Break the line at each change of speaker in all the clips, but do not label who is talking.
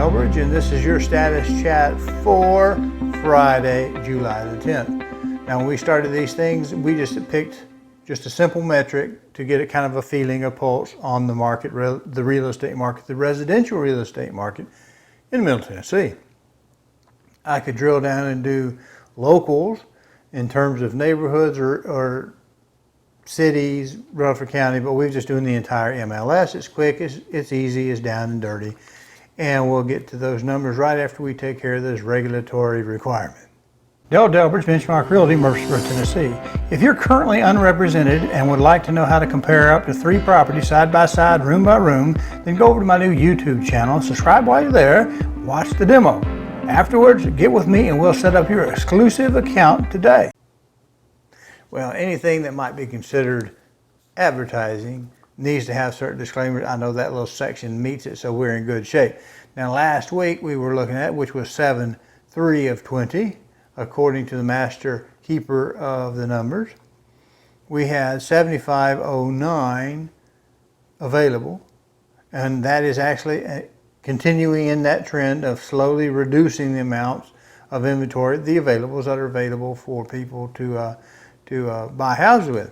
Delbridge, and this is your status chat for Friday, July the 10th. Now, when we started these things, we just picked just a simple metric to get a kind of a feeling, a pulse on the market, the real estate market, the residential real estate market in Middle Tennessee. I could drill down and do locals in terms of neighborhoods or cities, Rutherford County, but we're just doing the entire MLS. It's quick, it's easy, it's down and dirty. And we'll get to those numbers right after we take care of this regulatory requirement. Delbridge, Benchmark Realty, Murfreesboro, Tennessee. If you're currently unrepresented and would like to know how to compare up to 3 properties side by side, room by room, then go over to my new YouTube channel, subscribe while you're there, watch the demo. Afterwards, get with me and we'll set up your exclusive account today. Well, anything that might be considered advertising needs to have certain disclaimers. I know that little section meets it, so we're in good shape. Now, last week we were looking at, which was 7/3 of 20, according to the master keeper of the numbers. We had 7509 available, and that is actually continuing in that trend of slowly reducing the amounts of inventory, the availables that are available for people to buy houses with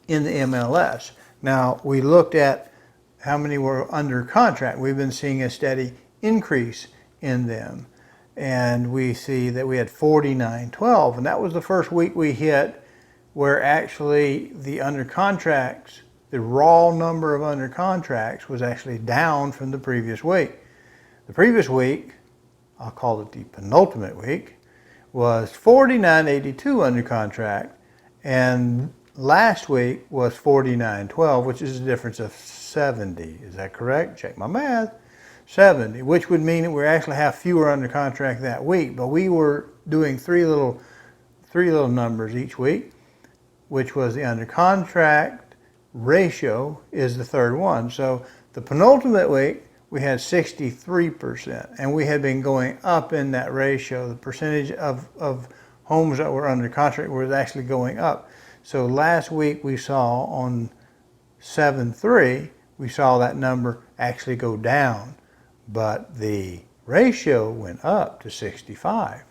in the MLS. Now, we looked at how many were under contract. We've been seeing a steady increase in them. And we see that we had 4912, and that was the first week we hit where actually the under contracts, the raw number of under contracts was actually down from the previous week. The previous week, I'll call it the penultimate week, was 4982 under contract, and last week was 4912, which is a difference of 70. Is that correct? Check my math. 70, which would mean that we actually have fewer under contract that week, but we were doing three little numbers each week, which was the under contract ratio is the third one. So the penultimate week we had 63%, and we had been going up in that ratio. The percentage of homes that were under contract was actually going up. So last week we saw on 7/3, we saw that number actually go down, but the ratio went up to 65.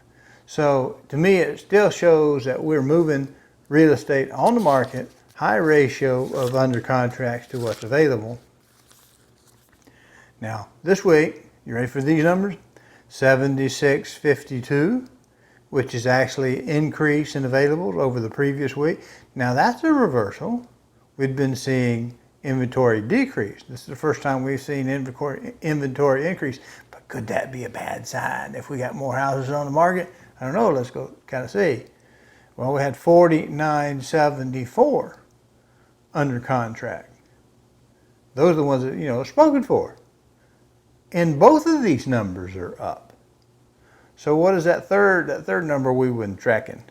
So to me, it still shows that we're moving real estate on the market, high ratio of under contracts to what's available. Now, this week, you ready for these numbers? 7652, which is actually increase in availables over the previous week. Now, that's a reversal. We'd been seeing inventory decrease. This is the first time we've seen inventory increase, but could that be a bad sign if we got more houses on the market? I don't know, let's go kind of see. Well, we had 4974 under contract. Those are the ones that, are spoken for. And both of these numbers are up. So what is that third number we've been tracking,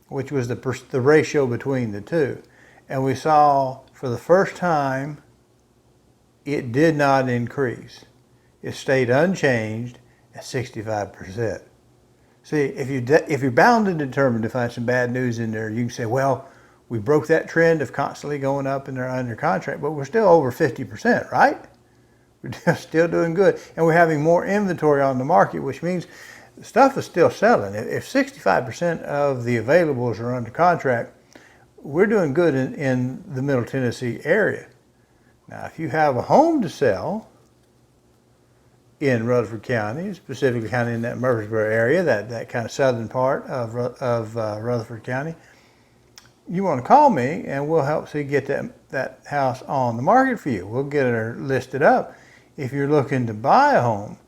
which was the ratio between the two? And we saw for the first time, it did not increase. It stayed unchanged at 65%. See, if you're bound and determined to find some bad news in there, you can say, well, we broke that trend of constantly going up and they're under contract, but we're still over 50%, right? We're still doing good. And we're having more inventory on the market, which means stuff is still selling. If 65% of the availables are under contract, we're doing good in the Middle Tennessee area. Now, if you have a home to sell in Rutherford County, specifically kind of in that Murfreesboro area, that kind of southern part of Rutherford County, you want to call me and we'll help see get that house on the market for you. We'll get her listed up. If you're looking to buy a home,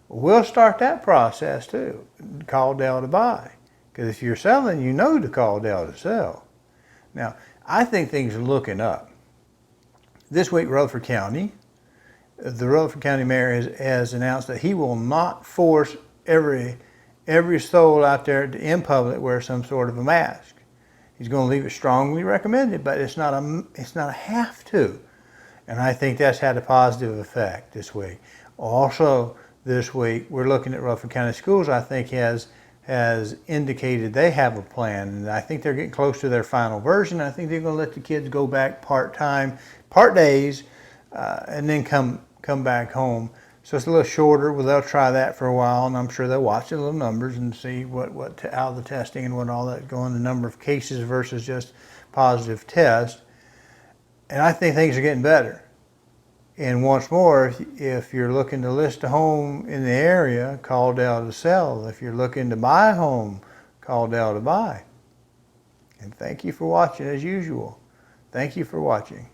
we'll start that process too. Call Del to buy. Because if you're selling, you know to call Del to sell. Now, I think things are looking up. This week, the Rutherford County mayor has announced that he will not force every soul out there to, in public, wear some sort of a mask. He's going to leave it strongly recommended, but it's not a have to. And I think that's had a positive effect this week. Also, this week, we're looking at Rutherford County Schools, I think has indicated they have a plan. And I think they're getting close to their final version. I think they're going to let the kids go back part-time, part days, and then come back home So it's a little shorter. Well, they'll try that for a while, and I'm sure they'll watch the little numbers and see how the testing and what all that going, the number of cases versus just positive tests. And I think things are getting better. And once more, if you're looking to list a home in the area, call Del to sell. If you're looking to buy a home, call Del to buy. And thank you for watching as usual. Thank you for watching.